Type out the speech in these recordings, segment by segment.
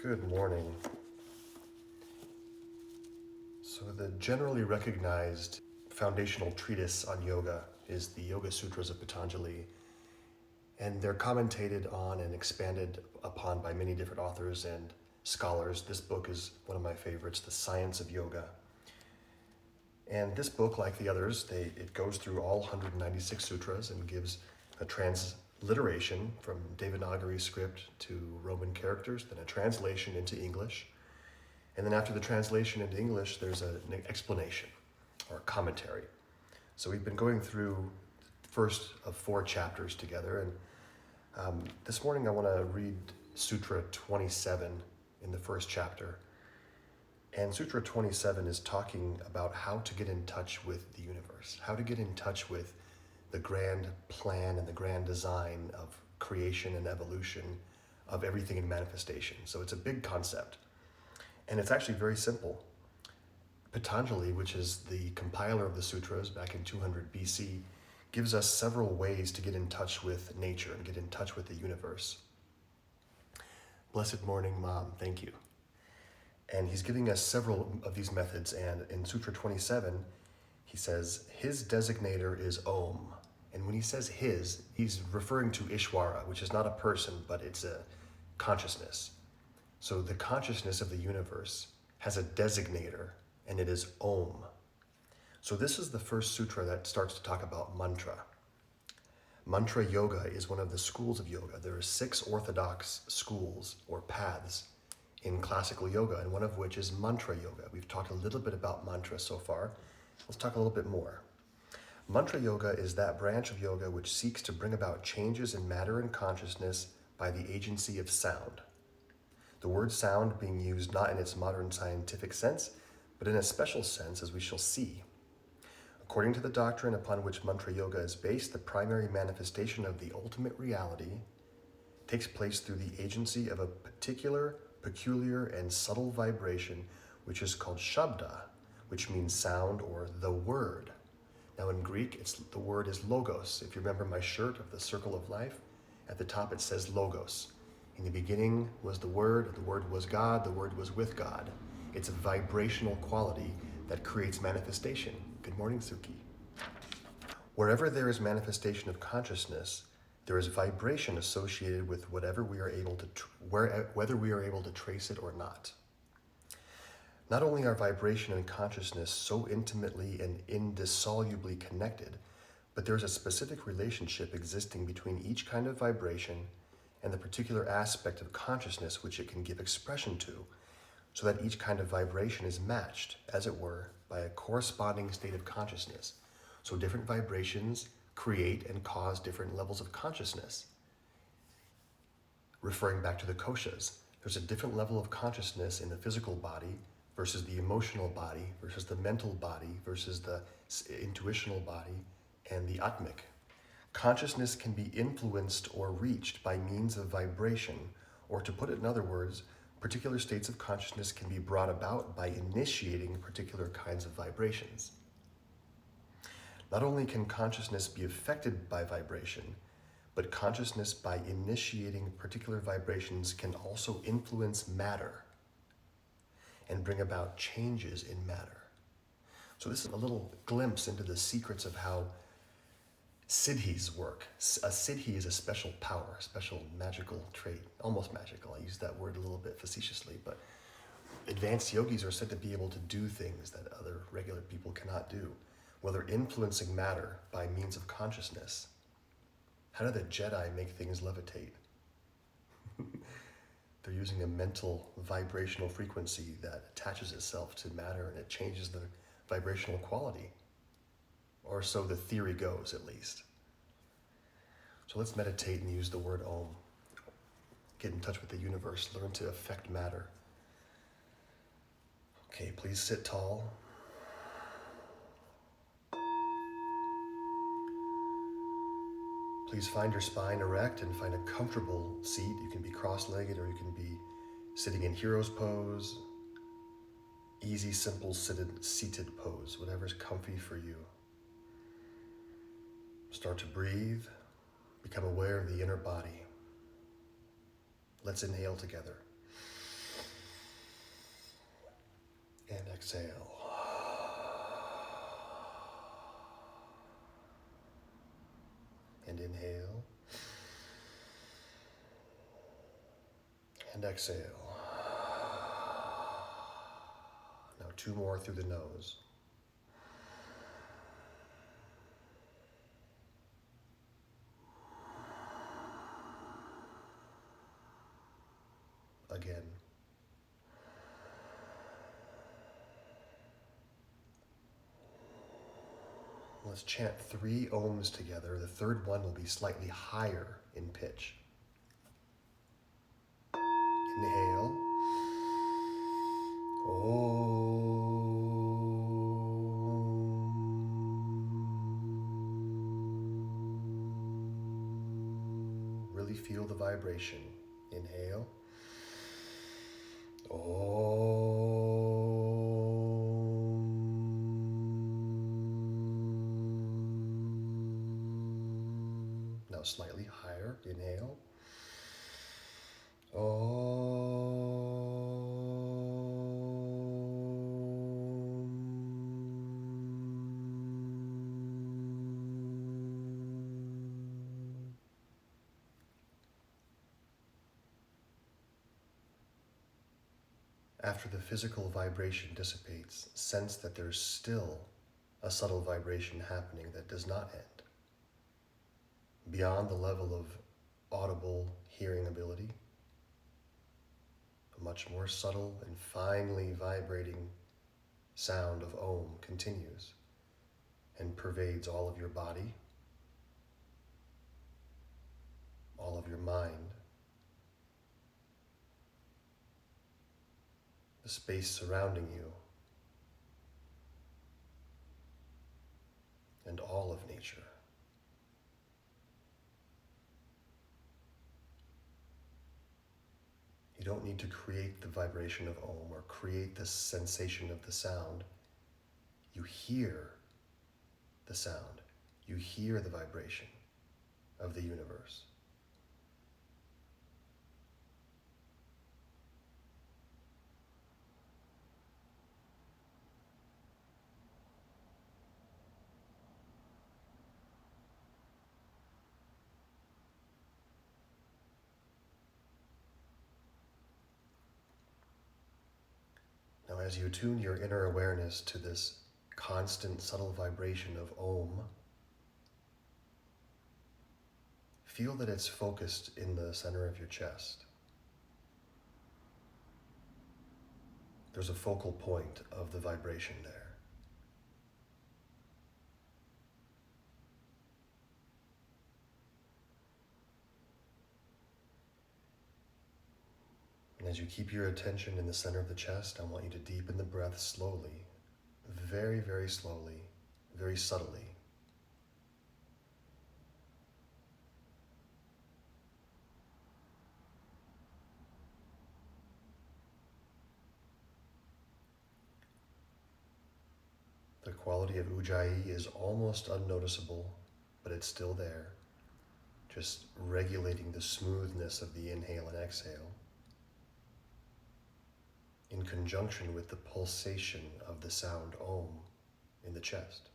Good morning. So the generally recognized foundational treatise on yoga is the Yoga Sutras of Patanjali, and they're commentated on and expanded upon by many different authors and scholars. This book is one of my favorites, The Science of Yoga. And this book, like the others, it goes through all 196 sutras and gives a transliteration from Devanagari script to Roman characters, then a translation into English. And then after the translation into English, there's an explanation or a commentary. So we've been going through the first of 4 chapters together. And this morning I want to read Sutra 27 in the first chapter. And Sutra 27 is talking about how to get in touch with the universe, how to get in touch with the grand plan and the grand design of creation and evolution of everything in manifestation. So it's a big concept. And it's actually very simple. Patanjali, which is the compiler of the sutras back in 200 BC, gives us several ways to get in touch with nature and get in touch with the universe. Blessed morning, Mom. Thank you. And he's giving us several of these methods. And in Sutra 27, he says, his designator is Om. And when he says his, he's referring to Ishvara, which is not a person, but it's a consciousness. So the consciousness of the universe has a designator, and it is Om. So this is the first sutra that starts to talk about mantra. Mantra yoga is one of the schools of yoga. There are 6 orthodox schools or paths in classical yoga, and one of which is mantra yoga. We've talked a little bit about mantra so far. Let's talk a little bit more. Mantra yoga is that branch of yoga which seeks to bring about changes in matter and consciousness by the agency of sound. The word sound being used not in its modern scientific sense, but in a special sense, as we shall see. According to the doctrine upon which mantra yoga is based, the primary manifestation of the ultimate reality takes place through the agency of a particular, peculiar, and subtle vibration, which is called shabda, which means sound or the word. Now in Greek, the word is logos. If you remember my shirt of the Circle of Life, at the top it says logos. In the beginning was the Word was God, the Word was with God. It's a vibrational quality that creates manifestation. Good morning, Suki. Wherever there is manifestation of consciousness, there is vibration associated with whether we are able to trace it or not. Not only are vibration and consciousness so intimately and indissolubly connected, but there is a specific relationship existing between each kind of vibration and the particular aspect of consciousness which it can give expression to, so that each kind of vibration is matched, as it were, by a corresponding state of consciousness. So different vibrations create and cause different levels of consciousness. Referring back to the koshas, there's a different level of consciousness in the physical body versus the emotional body versus the mental body versus the intuitional body and the atmic. Consciousness can be influenced or reached by means of vibration, or to put it in other words, particular states of consciousness can be brought about by initiating particular kinds of vibrations. Not only can consciousness be affected by vibration, but consciousness by initiating particular vibrations can also influence matter and bring about changes in matter. So this is a little glimpse into the secrets of how siddhis work. A siddhi is a special power, a special magical trait, almost magical. I use that word a little bit facetiously, but advanced yogis are said to be able to do things that other regular people cannot do. Well, they're influencing matter by means of consciousness. How do the Jedi make things levitate? They're using a mental vibrational frequency that attaches itself to matter and it changes the vibrational quality. Or so the theory goes, at least. So let's meditate and use the word Om. Get in touch with the universe, learn to affect matter. Okay, please sit tall. Please find your spine erect and find a comfortable seat. You can be cross-legged or you can be sitting in hero's pose, easy, simple, seated pose, whatever's comfy for you. Start to breathe, become aware of the inner body. Let's inhale together. And exhale. And inhale. And exhale. Now 2 more through the nose. Again. Let's chant 3 ohms together. The third one will be slightly higher in pitch. Inhale. Om. Really feel the vibration. Inhale. Om. Now slightly higher. Inhale. After the physical vibration dissipates, sense that there's still a subtle vibration happening that does not end. Beyond the level of audible hearing ability, a much more subtle and finely vibrating sound of Om continues and pervades all of your body, all of your mind, the space surrounding you, and all of nature. You don't need to create the vibration of Om or create the sensation of the sound. You hear the sound. You hear the vibration of the universe. Now, as you tune your inner awareness to this constant subtle vibration of Om, feel that it's focused in the center of your chest. There's a focal point of the vibration there. And as you keep your attention in the center of the chest, I want you to deepen the breath slowly, very, very slowly, very subtly. The quality of Ujjayi is almost unnoticeable, but it's still there, just regulating the smoothness of the inhale and exhale, in conjunction with the pulsation of the sound Om in the chest.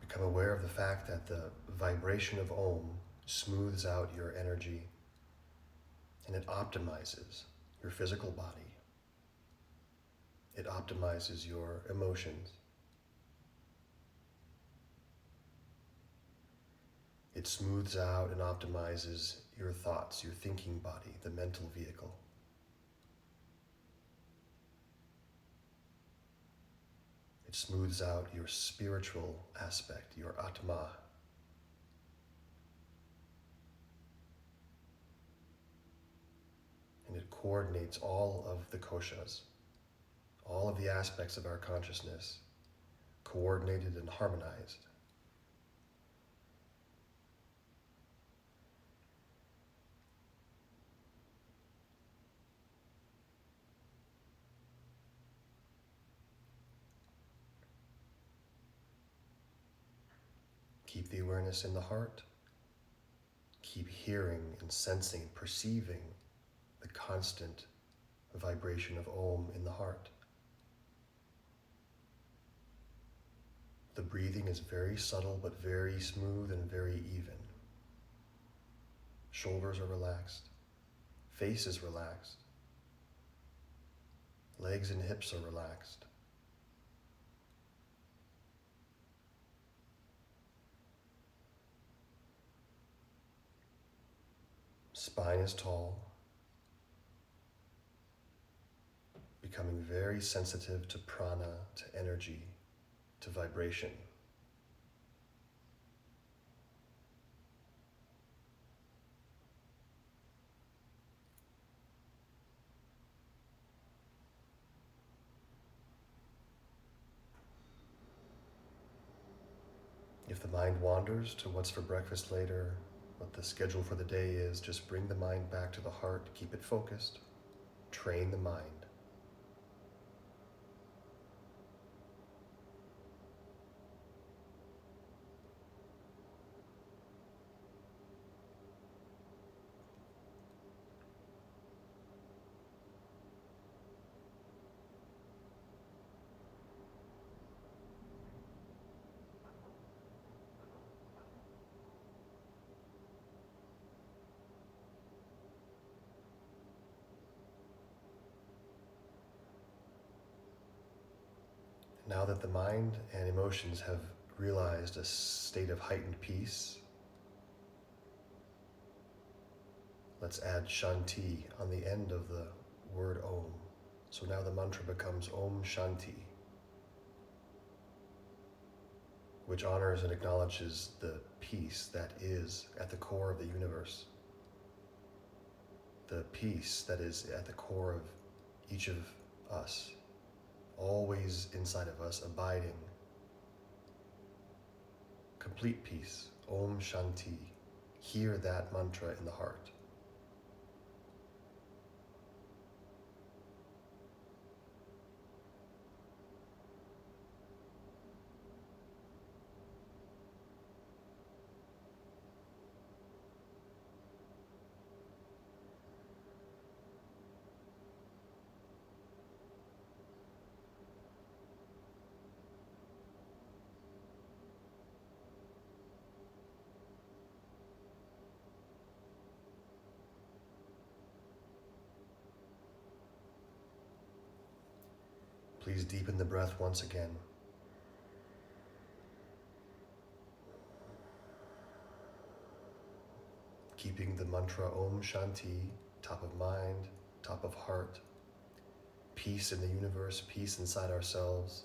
Become aware of the fact that the vibration of Om smooths out your energy and it optimizes your physical body. It optimizes your emotions. It smooths out and optimizes your thoughts, your thinking body, the mental vehicle. It smooths out your spiritual aspect, your Atma. And it coordinates all of the koshas, all of the aspects of our consciousness, coordinated and harmonized. Keep the awareness in the heart. Keep hearing and sensing and perceiving the constant vibration of Om in the heart. The breathing is very subtle but very smooth and very even. Shoulders are relaxed. Face is relaxed. Legs and hips are relaxed. Spine is tall, becoming very sensitive to prana, to energy, to vibration. If the mind wanders to what's for breakfast later, what the schedule for the day is, just bring the mind back to the heart, keep it focused, train the mind. Now that the mind and emotions have realized a state of heightened peace, let's add Shanti on the end of the word Om. So now the mantra becomes Om Shanti, which honors and acknowledges the peace that is at the core of the universe, the peace that is at the core of each of us, always inside of us, abiding. Complete peace, Om Shanti. Hear that mantra in the heart. Please deepen the breath once again. Keeping the mantra Om Shanti top of mind, top of heart, peace in the universe, peace inside ourselves.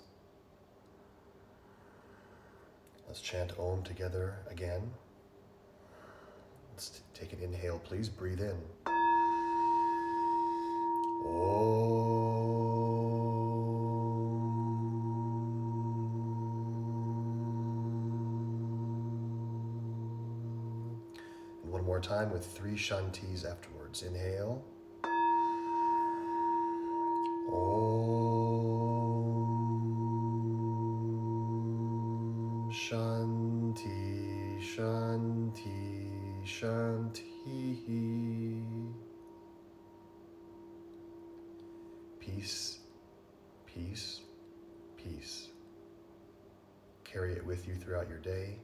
Let's chant Om together again. Let's take an inhale, please. Breathe in. And one more time with 3 Shantis afterwards. Inhale. Om Shanti, Shanti, Shanti. Peace, peace, peace. Carry it with you throughout your day.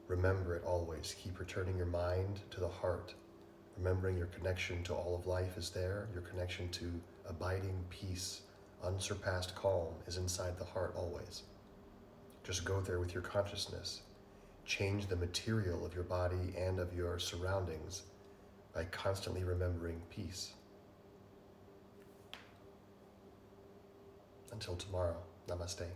Remember it always. Keep returning your mind to the heart. Remembering your connection to all of life is there. Your connection to abiding peace, unsurpassed calm is inside the heart always. Just go there with your consciousness. Change the material of your body and of your surroundings by constantly remembering peace. Until tomorrow, namaste.